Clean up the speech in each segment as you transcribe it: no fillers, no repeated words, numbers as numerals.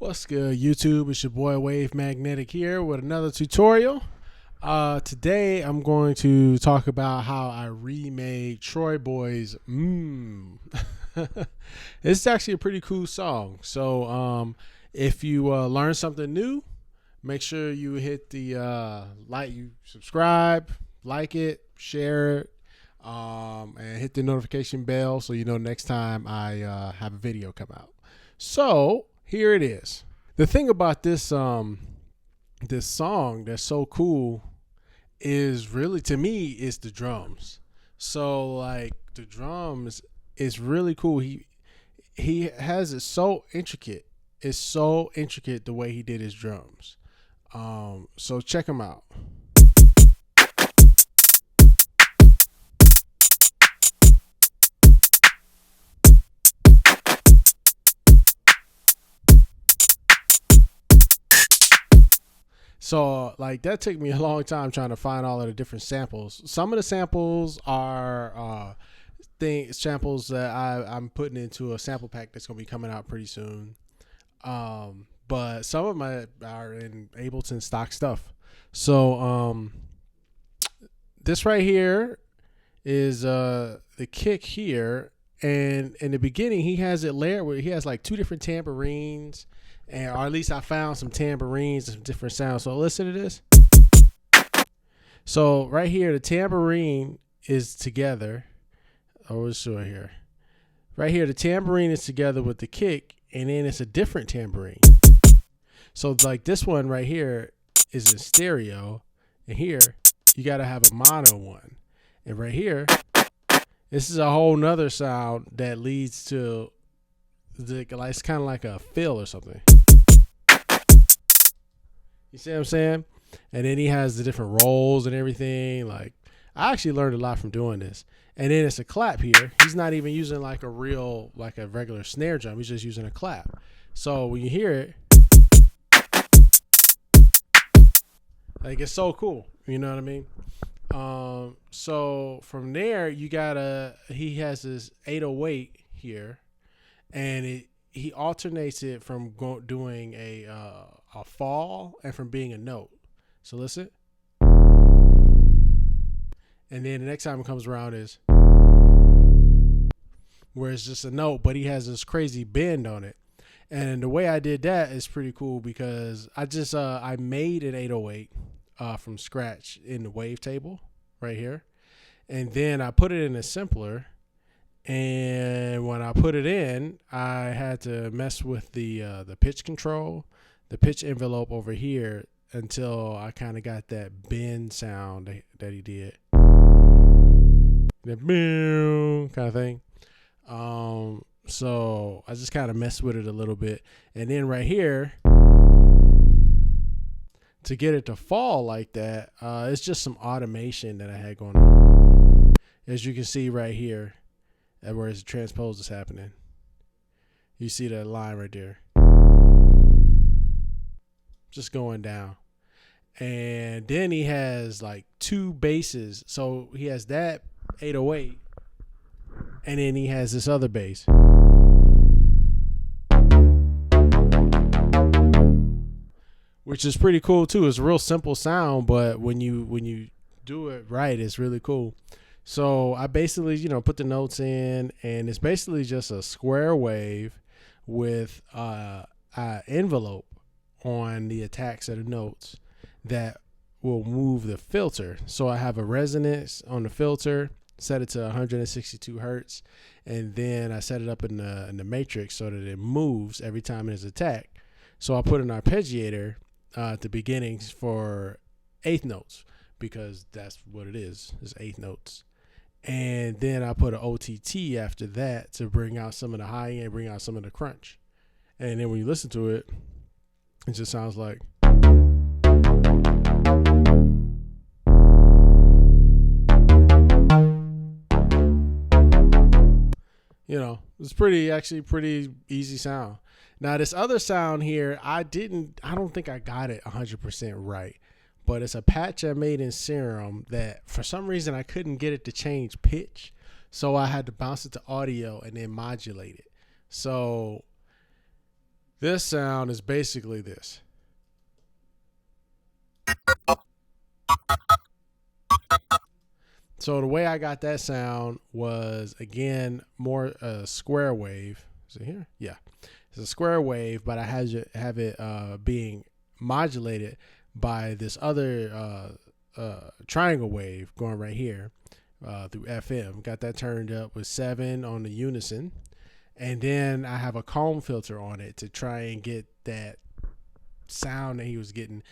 What's good, YouTube? It's your boy Wave Magnetic here with another tutorial. Today I'm going to talk about how I remade TroyBoi's Mmmm. It's actually a pretty cool song. So if you learn something new, make sure you hit the subscribe, like it, share it, and hit the notification bell so you know next time I have a video come out. So here it is. The thing about this this song that's so cool is really, to me, is the drums. So like the drums is really cool. He has it so intricate. It's so intricate the way he did his drums. So check him out. So like that took me a long time trying to find all of the different samples. Some of the samples are samples that I'm putting into a sample pack that's gonna be coming out pretty soon. But some of them are in Ableton stock stuff. So this right here is the kick here, and in the beginning he has it layered where he has like two different tambourines, or at least I found some tambourines and some different sounds. So listen to this. So right here, the tambourine is together. Oh, it's right here. Right here, the tambourine is together with the kick, and then it's a different tambourine. So like this one right here is in stereo, and here you gotta have a mono one. And right here, this is a whole nother sound that leads to it's kind of like a fill or something. You see what I'm saying? And then he has the different rolls and everything. Like, I actually learned a lot from doing this. And then it's a clap here. He's not even using like a regular snare drum. He's just using a clap. So when you hear it, like, it's so cool. You know what I mean? So from there, he has this 808 here, and he alternates it from doing a fall and from being a note. So listen. And then the next time it comes around is where it's just a note, but he has this crazy bend on it. And the way I did that is pretty cool because I made an 808 from scratch in the wavetable right here. And then I put it in a simpler. And when I put it in, I had to mess with the pitch control, the pitch envelope over here until I kind of got that bend sound that he did. The boom kind of thing. So I just kind of messed with it a little bit. And then right here, to get it to fall like that, it's just some automation that I had going on. As you can see right here, where the transpose is happening. You see that line right there. Just going down. And then he has like two basses. So he has that 808, and then he has this other bass. Which is pretty cool too. It's a real simple sound, but when you do it right, it's really cool. So I basically, put the notes in, and it's basically just a square wave with an envelope on the attacks of the notes that will move the filter. So I have a resonance on the filter, set it to 162 hertz, and then I set it up in the matrix so that it moves every time it's attacked. So I put an arpeggiator at the beginnings for eighth notes, because that's what it is eighth notes. And then I put an OTT after that to bring out some of the high end, bring out some of the crunch. And then when you listen to it, it just sounds like. It's pretty easy sound. Now this other sound here, I don't think I got it 100% right. But it's a patch I made in Serum that for some reason I couldn't get it to change pitch. So I had to bounce it to audio and then modulate it. So This sound is basically this. So the way I got that sound was, again, more square wave. Is it here? Yeah, it's a square wave, but I have it being modulated by this other triangle wave going right here through FM. Got that turned up with 7 on the unison, and then I have a comb filter on it to try and get that sound that he was getting.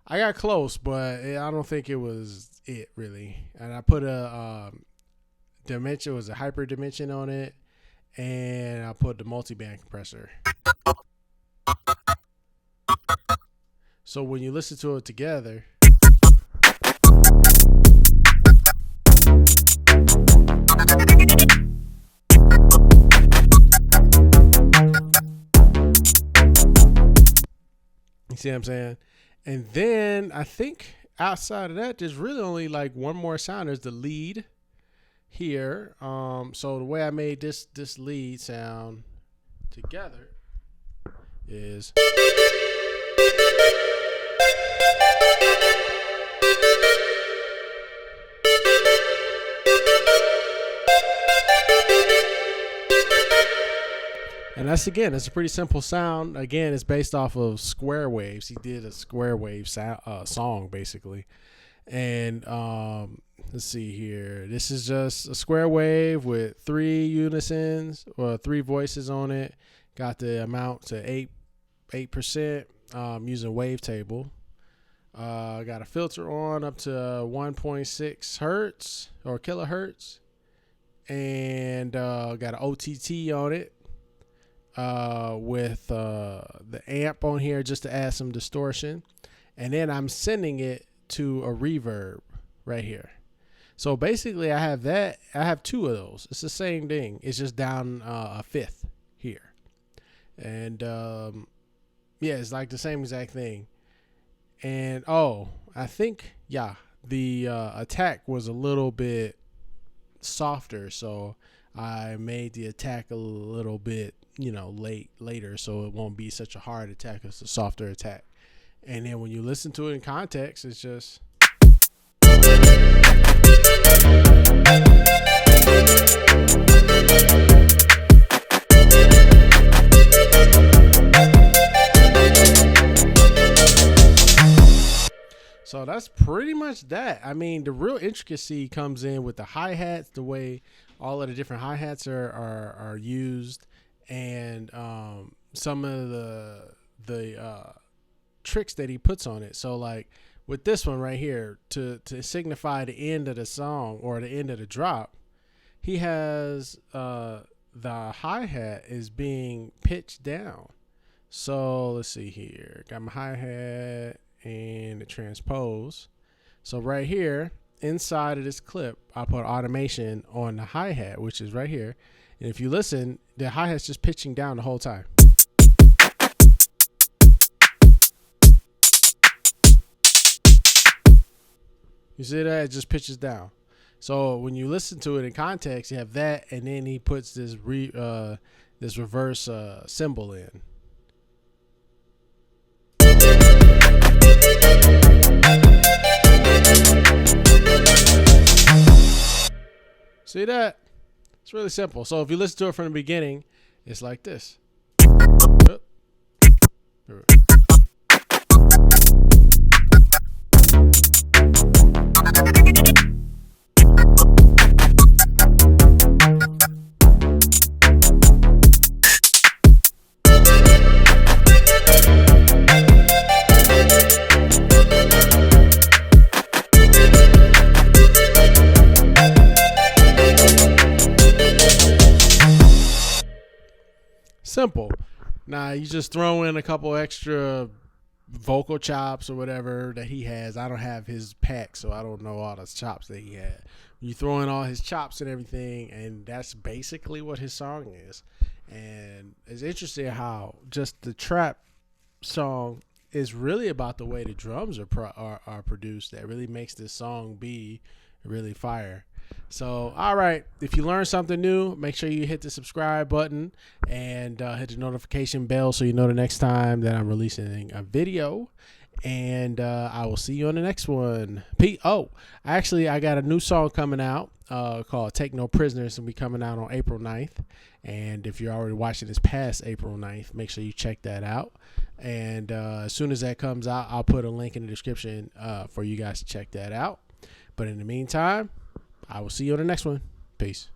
I got close, but I don't think it was it really. And I put a dimension, was a hyper dimension on it, and I put the multi-band compressor. So when you listen to it together, you see what I'm saying? And then I think outside of that, there's really only like one more sound. There's the lead here. So the way I made this lead sound together is. And that's a pretty simple sound. Again, it's based off of square waves. He did a square wave song basically. And let's see here. This is just a square wave with 3 unisons or 3 voices on it. Got the amount to 8%. Using wavetable. Got a filter on up to 1.6 hertz or kilohertz, and got an OTT on it. With the amp on here just to add some distortion, and then I'm sending it to a reverb right here. So basically I have 2 of those. It's the same thing, it's just down a fifth here, and yeah, it's like the same exact thing. And I think the attack was a little bit softer, so I made the attack a little bit later, so it won't be such a hard attack. It's a softer attack. And then when you listen to it in context, it's just so that's pretty much that. I mean, the real intricacy comes in with the hi-hats, the way all of the different hi-hats are used, and some of the tricks that he puts on it. So like with this one right here, to signify the end of the song or the end of the drop, he has the hi-hat is being pitched down. So let's see here. Got my hi-hat and the transpose. So right here inside of this clip, I put automation on the hi-hat, which is right here. And if you listen, the hi-hat's just pitching down the whole time. You see that? It just pitches down. So when you listen to it in context, you have that, and then he puts this reverse cymbal in. See that? It's really simple. So if you listen to it from the beginning, it's like this. Simple. Now you just throw in a couple extra vocal chops or whatever that he has. I don't have his pack, so I don't know all the chops that he had. You throw in all his chops and everything, and that's basically what his song is. And it's interesting how just the trap song is really about the way the drums are produced. That really makes this song be really fire. So, all right. If you learned something new, make sure you hit the subscribe button and hit the notification bell so you know the next time that I'm releasing a video. And I will see you on the next one. Actually, I got a new song coming out called Take No Prisoners, and be coming out on April 9th. And if you're already watching this past April 9th, make sure you check that out. And as soon as that comes out, I'll put a link in the description for you guys to check that out. But in the meantime, I will see you on the next one. Peace.